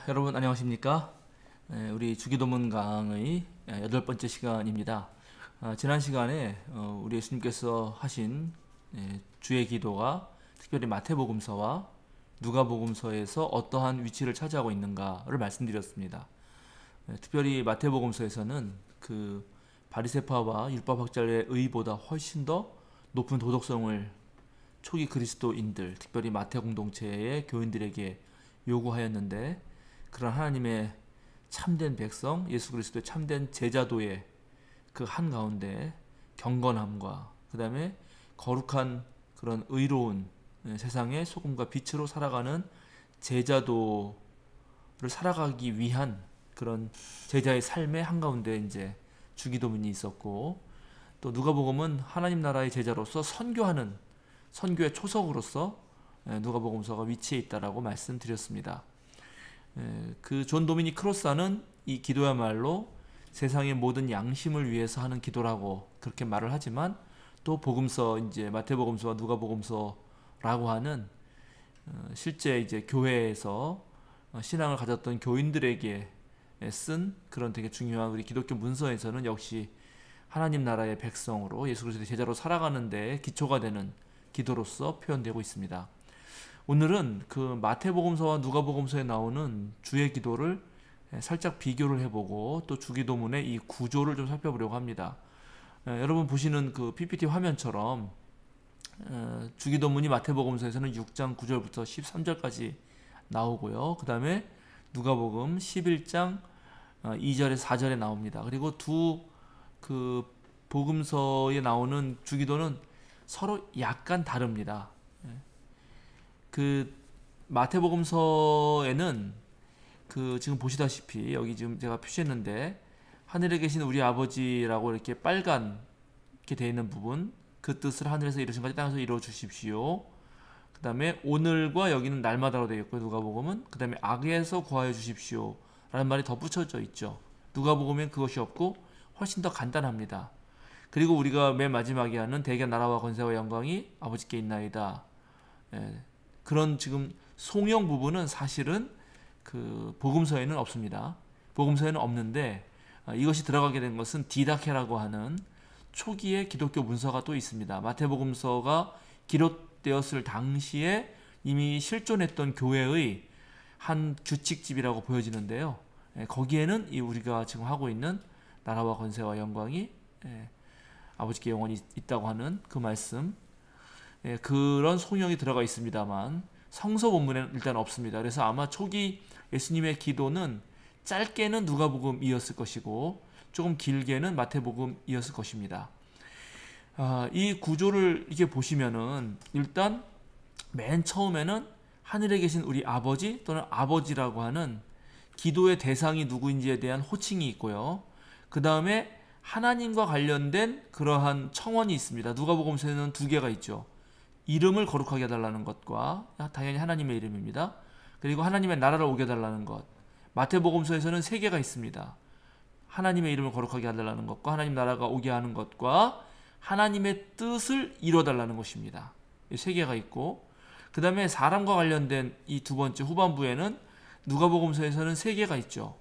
여러분 안녕하십니까? 우리 주기도문 강의 8번째 시간입니다. 지난 시간에 우리 예수님께서 하신 주의 기도가 특별히 마태복음서와 누가복음서에서 어떠한 위치를 차지하고 있는가를 말씀드렸습니다. 특별히 마태복음서에서는 그 바리새파와 율법학자의 의보다 훨씬 더 높은 도덕성을 초기 그리스도인들, 특별히 마태 공동체의 교인들에게 요구하였는데, 그런 하나님의 참된 백성, 예수 그리스도의 참된 제자도의 그 한가운데 경건함과 그 다음에 거룩한 그런 의로운 세상의 소금과 빛으로 살아가는 제자도를 살아가기 위한 그런 제자의 삶의 한가운데 이제 주기도문이 있었고, 또 누가복음은 하나님 나라의 제자로서 선교하는 선교의 초석으로서 누가복음서가 위치해 있다라고 말씀드렸습니다. 그 존 도미닉 크로사는 이 기도야말로 세상의 모든 양심을 위해서 하는 기도라고 그렇게 말을 하지만, 또 복음서 이제 마태복음서와 누가복음서라고 하는 실제 이제 교회에서 신앙을 가졌던 교인들에게 쓴 그런 되게 중요한 우리 기독교 문서에서는 역시 하나님 나라의 백성으로 예수 그리스도의 제자로 살아가는 데 기초가 되는 기도로서 표현되고 있습니다. 오늘은 그 마태복음서와 누가복음서에 나오는 주의 기도를 살짝 비교를 해보고 또 주기도문의 이 구조를 좀 살펴보려고 합니다. 여러분 보시는 그 PPT 화면처럼 주기도문이 마태복음서에서는 6장 9절부터 13절까지 나오고요. 그 다음에 누가복음 11장 2절에 4절에 나옵니다. 그리고 두 그 복음서에 나오는 주기도는 서로 약간 다릅니다. 그 마태복음서에는 그 지금 보시다시피 여기 지금 제가 표시했는데 하늘에 계신 우리 아버지라고 이렇게 빨갛게 되어 있는 부분, 그 뜻을 하늘에서 이루신 것이 땅에서 이루어 주십시오. 그 다음에 오늘과 여기는 날마다로 되어 있고요. 누가복음은 그 다음에 악에서 구하여 주십시오 라는 말이 덧붙여져 있죠. 누가복음엔 그것이 없고 훨씬 더 간단합니다. 그리고 우리가 맨 마지막에 하는 대개 나라와 권세와 영광이 아버지께 있나이다. 그런 지금 송영 부분은 사실은 그 복음서에는 없습니다. 복음서에는 없는데 이것이 들어가게 된 것은 디다케라고 하는 초기의 기독교 문서가 또 있습니다. 마태복음서가 기록되었을 당시에 이미 실존했던 교회의 한 규칙집이라고 보여지는데요. 거기에는 이 우리가 지금 하고 있는 나라와 권세와 영광이 아버지께 영원히 있다고 하는 그 말씀, 그런 송영이 들어가 있습니다만 성서 본문에는 일단 없습니다. 그래서 아마 초기 예수님의 기도는 짧게는 누가복음이었을 것이고 조금 길게는 마태복음이었을 것입니다. 이 구조를 이렇게 보시면은 일단 맨 처음에는 하늘에 계신 우리 아버지 또는 아버지라고 하는 기도의 대상이 누구인지에 대한 호칭이 있고요. 그 다음에 하나님과 관련된 그러한 청원이 있습니다. 누가복음서에는 두 개가 있죠. 이름을 거룩하게 해달라는 것과 당연히 하나님의 이름입니다. 그리고 하나님의 나라를 오게 해달라는 것. 마태복음서에서는 세 개가 있습니다. 하나님의 이름을 거룩하게 해달라는 것과 하나님 나라가 오게 하는 것과 하나님의 뜻을 이뤄달라는 것입니다. 이 세 개가 있고, 그 다음에 사람과 관련된 이 두 번째 후반부에는 누가복음서에서는 세 개가 있죠.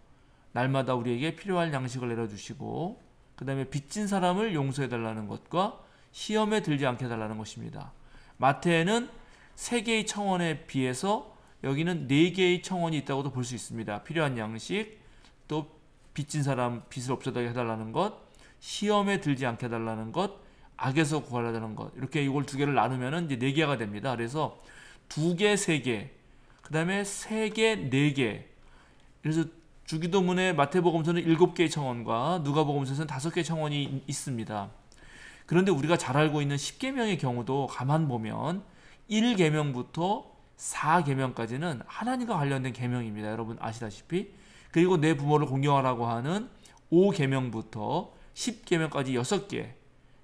날마다 우리에게 필요할 양식을 내려주시고, 그 다음에 빚진 사람을 용서해달라는 것과 시험에 들지 않게 해달라는 것입니다. 마태에는 세 개의 청원에 비해서 여기는 네 개의 청원이 있다고도 볼 수 있습니다. 필요한 양식, 또 빚진 사람 빚을 없애게 해달라는 것, 시험에 들지 않게 해달라는 것, 악에서 구하라는 것. 이렇게 이걸 두 개를 나누면 이제 네 개가 됩니다. 그래서 두 개, 세 개, 그 다음에 세 개, 네 개. 그래서 주기도문의 마태복음서는 7개의 청원과 누가복음서는 5개의 청원이 있습니다. 그런데 우리가 잘 알고 있는 10계명의 경우도 가만 보면 1계명부터 4계명까지는 하나님과 관련된 계명입니다. 여러분 아시다시피. 그리고 내 부모를 공경하라고 하는 5계명부터 10계명까지 6개.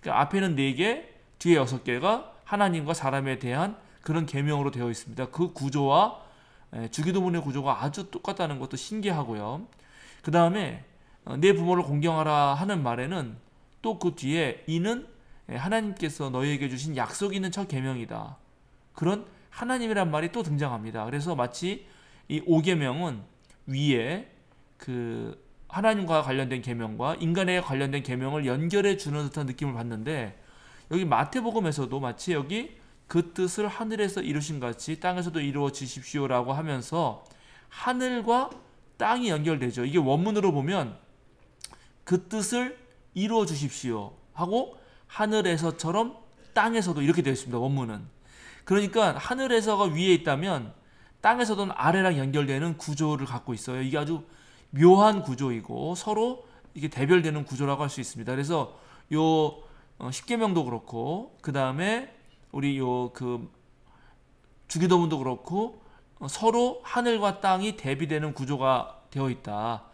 그러니까 앞에는 4개, 뒤에 6개가 하나님과 사람에 대한 그런 계명으로 되어 있습니다. 그 구조와 주기도문의 구조가 아주 똑같다는 것도 신기하고요. 그 다음에 내 부모를 공경하라 하는 말에는 또 그 뒤에 이는 하나님께서 너희에게 주신 약속 있는 첫 계명이다. 그런 하나님이란 말이 또 등장합니다. 그래서 마치 이 5계명은 위에 그 하나님과 관련된 계명과 인간에 관련된 계명을 연결해 주는 듯한 느낌을 받는데, 여기 마태복음에서도 마치 여기 그 뜻을 하늘에서 이루신 같이 땅에서도 이루어지십시오라고 하면서 하늘과 땅이 연결되죠. 이게 원문으로 보면 그 뜻을 이루어 주십시오 하고 하늘에서처럼 땅에서도 이렇게 되어 있습니다. 원문은. 그러니까 하늘에서가 위에 있다면 땅에서도 아래랑 연결되는 구조를 갖고 있어요. 이게 아주 묘한 구조이고 서로 이게 대별되는 구조라고 할 수 있습니다. 그래서 요 십계명도 그렇고 그 다음에 우리 요 그 주기도문도 그렇고 서로 하늘과 땅이 대비되는 구조가 되어 있다.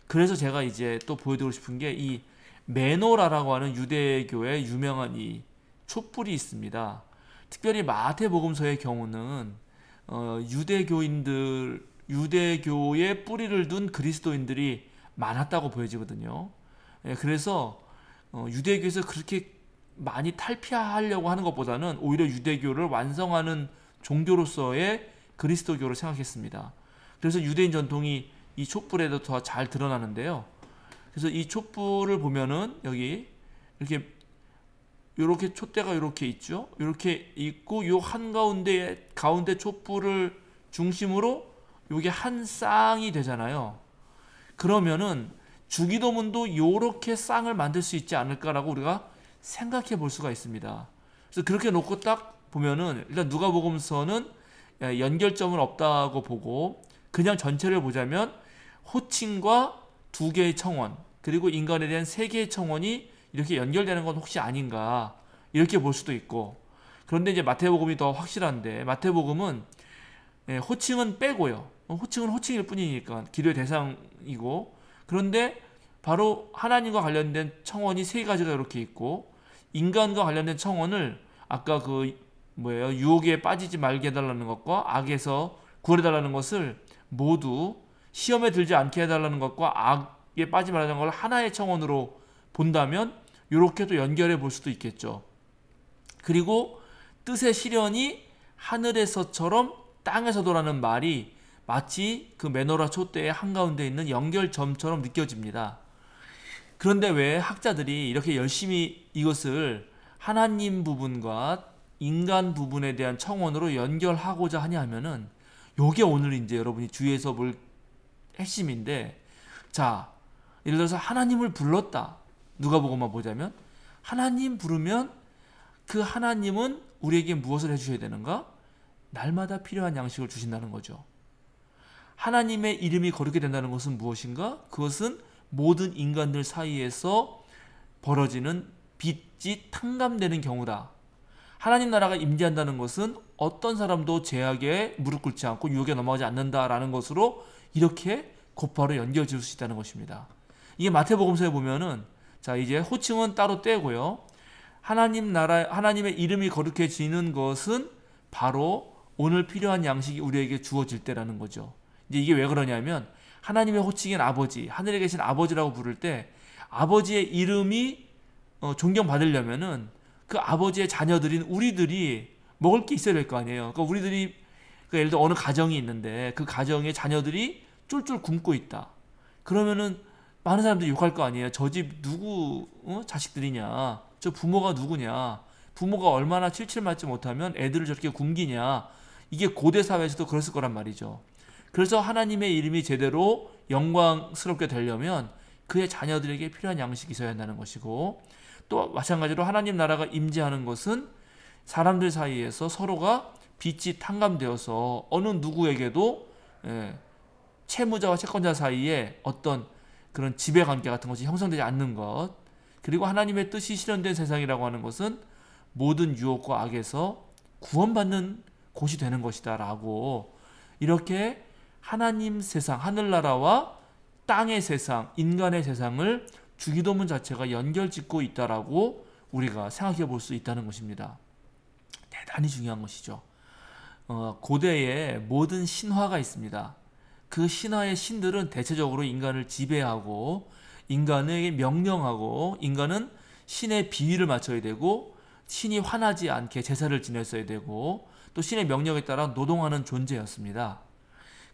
그래서 제가 이제 또 보여드리고 싶은 게 이 메노라라고 하는 유대교의 유명한 이 촛불이 있습니다. 특별히 마태복음서의 경우는 유대교에 뿌리를 둔 그리스도인들이 많았다고 보여지거든요. 그래서 유대교에서 그렇게 많이 탈피하려고 하는 것보다는 오히려 유대교를 완성하는 종교로서의 그리스도교를 생각했습니다. 그래서 유대인 전통이 이 촛불에도 더 잘 드러나는데요. 그래서 이 촛불을 보면은 여기 이렇게 요렇게 촛대가 이렇게 있죠. 이렇게 있고 요 한가운데 가운데 촛불을 중심으로 요게 한 쌍이 되잖아요. 그러면은 주기도문도 요렇게 쌍을 만들 수 있지 않을까라고 우리가 생각해 볼 수가 있습니다. 그래서 그렇게 놓고 딱 보면은 일단 누가복음서는 연결점은 없다고 보고 그냥 전체를 보자면 호칭과 두 개의 청원 그리고 인간에 대한 세 개의 청원이 이렇게 연결되는 건 혹시 아닌가 이렇게 볼 수도 있고, 그런데 이제 마태복음이 더 확실한데 마태복음은 호칭은 빼고요. 호칭은 호칭일 뿐이니까 기도의 대상이고, 그런데 바로 하나님과 관련된 청원이 세 가지가 이렇게 있고 인간과 관련된 청원을 아까 그 유혹에 빠지지 말게 해달라는 것과 악에서 구원해달라는 것을 모두 시험에 들지 않게 해달라는 것과 악에 빠지지 말라는 걸 하나의 청원으로 본다면 이렇게 또 연결해 볼 수도 있겠죠. 그리고 뜻의 실현이 하늘에서처럼 땅에서도라는 말이 마치 그 메노라 촛대의 한가운데 있는 연결점처럼 느껴집니다. 그런데 왜 학자들이 이렇게 열심히 이것을 하나님 부분과 인간 부분에 대한 청원으로 연결하고자 하냐 하면은 요게 오늘 이제 여러분이 주의해서 볼 핵심인데, 자, 예를 들어서 하나님을 불렀다. 누가복음만 보자면 하나님 부르면 그 하나님은 우리에게 무엇을 해주셔야 되는가? 날마다 필요한 양식을 주신다는 거죠. 하나님의 이름이 거룩히 된다는 것은 무엇인가? 그것은 모든 인간들 사이에서 벌어지는 빚이 탕감되는 경우다. 하나님 나라가 임재한다는 것은 어떤 사람도 죄악에 무릎 꿇지 않고 유혹에 넘어가지 않는다라는 것으로 이렇게 곧바로 연결 지을 수 있다는 것입니다. 이게 마태복음서에 보면은 자, 이제 호칭은 따로 떼고요. 하나님의 이름이 거룩해지는 것은 바로 오늘 필요한 양식이 우리에게 주어질 때라는 거죠. 이제 이게 왜 그러냐면 하나님의 호칭인 아버지, 하늘에 계신 아버지라고 부를 때 아버지의 이름이 존경받으려면은 그 아버지의 자녀들인 우리들이 먹을 게 있어야 될 거 아니에요. 그러니까 우리들이 예를 들어 어느 가정이 있는데 그 가정의 자녀들이 쫄쫄 굶고 있다. 그러면은 많은 사람들이 욕할 거 아니에요. 저 집 누구 자식들이냐, 저 부모가 누구냐, 부모가 얼마나 칠칠 맞지 못하면 애들을 저렇게 굶기냐. 이게 고대 사회에서도 그랬을 거란 말이죠. 그래서 하나님의 이름이 제대로 영광스럽게 되려면 그의 자녀들에게 필요한 양식이 있어야 한다는 것이고, 또 마찬가지로 하나님 나라가 임재하는 것은 사람들 사이에서 서로가 빚이 탕감되어서 어느 누구에게도 채무자와 채권자 사이에 어떤 그런 지배관계 같은 것이 형성되지 않는 것, 그리고 하나님의 뜻이 실현된 세상이라고 하는 것은 모든 유혹과 악에서 구원받는 곳이 되는 것이다 라고, 이렇게 하나님 세상, 하늘나라와 땅의 세상, 인간의 세상을 주기도문 자체가 연결짓고 있다라고 우리가 생각해 볼 수 있다는 것입니다. 대단히 중요한 것이죠. 고대에 모든 신화가 있습니다. 그 신화의 신들은 대체적으로 인간을 지배하고 인간에게 명령하고, 인간은 신의 비위를 맞춰야 되고 신이 화나지 않게 제사를 지냈어야 되고 또 신의 명령에 따라 노동하는 존재였습니다.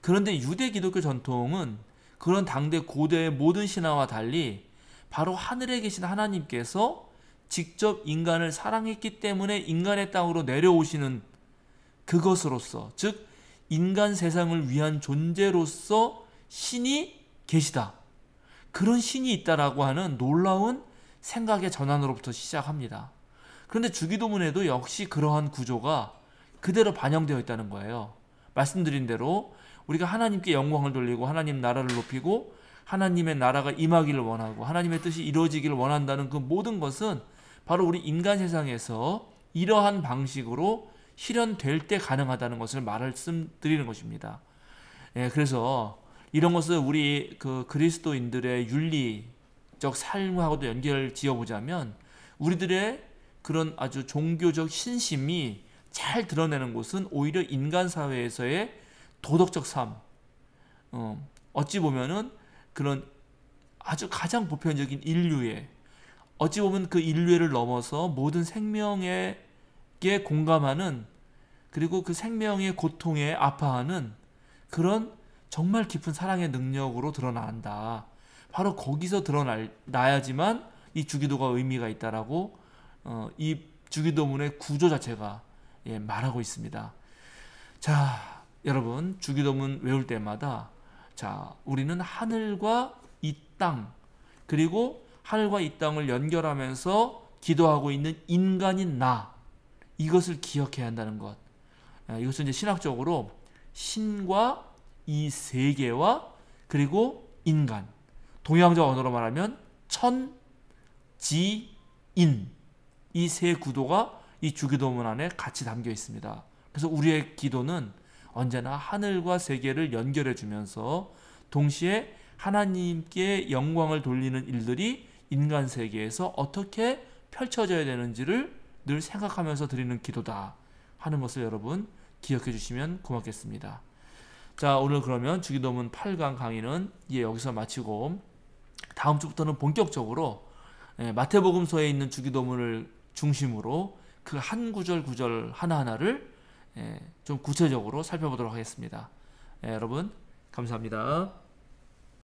그런데 유대 기독교 전통은 그런 당대 고대의 모든 신화와 달리 바로 하늘에 계신 하나님께서 직접 인간을 사랑했기 때문에 인간의 땅으로 내려오시는 그것으로서, 즉 인간 세상을 위한 존재로서 신이 계시다, 그런 신이 있다라고 하는 놀라운 생각의 전환으로부터 시작합니다. 그런데 주기도문에도 역시 그러한 구조가 그대로 반영되어 있다는 거예요. 말씀드린 대로 우리가 하나님께 영광을 돌리고 하나님 나라를 높이고 하나님의 나라가 임하기를 원하고 하나님의 뜻이 이루어지기를 원한다는 그 모든 것은 바로 우리 인간 세상에서 이러한 방식으로 실현될 때 가능하다는 것을 말씀드리는 것입니다. 그래서 이런 것을 우리 그 그리스도인들의 윤리적 삶하고도 연결 지어보자면 우리들의 그런 아주 종교적 신심이 잘 드러내는 곳은 오히려 인간 사회에서의 도덕적 삶, 어찌 보면은 그런 아주 가장 보편적인 인류애, 어찌 보면 그 인류애를 넘어서 모든 생명에게 공감하는, 그리고 그 생명의 고통에 아파하는 그런 정말 깊은 사랑의 능력으로 드러난다. 바로 거기서 드러나야지만 이 주기도가 의미가 있다라고 이 주기도문의 구조 자체가 말하고 있습니다. 자, 여러분, 주기도문 외울 때마다 자, 우리는 하늘과 이 땅, 그리고 하늘과 이 땅을 연결하면서 기도하고 있는 인간인 나, 이것을 기억해야 한다는 것. 이것은 이제 신학적으로 신과 이 세계와 그리고 인간, 동양적 언어로 말하면 천, 지, 인, 이 세 구도가 이 주기도문 안에 같이 담겨 있습니다. 그래서 우리의 기도는 언제나 하늘과 세계를 연결해 주면서 동시에 하나님께 영광을 돌리는 일들이 인간 세계에서 어떻게 펼쳐져야 되는지를 늘 생각하면서 드리는 기도다 하는 것을 여러분 기억해 주시면 고맙겠습니다. 자, 오늘 그러면 주기도문 8강 강의는 여기서 마치고 다음 주부터는 본격적으로 마태복음서에 있는 주기도문을 중심으로 그 한 구절 구절 하나하나를 좀 구체적으로 살펴보도록 하겠습니다. 여러분 감사합니다.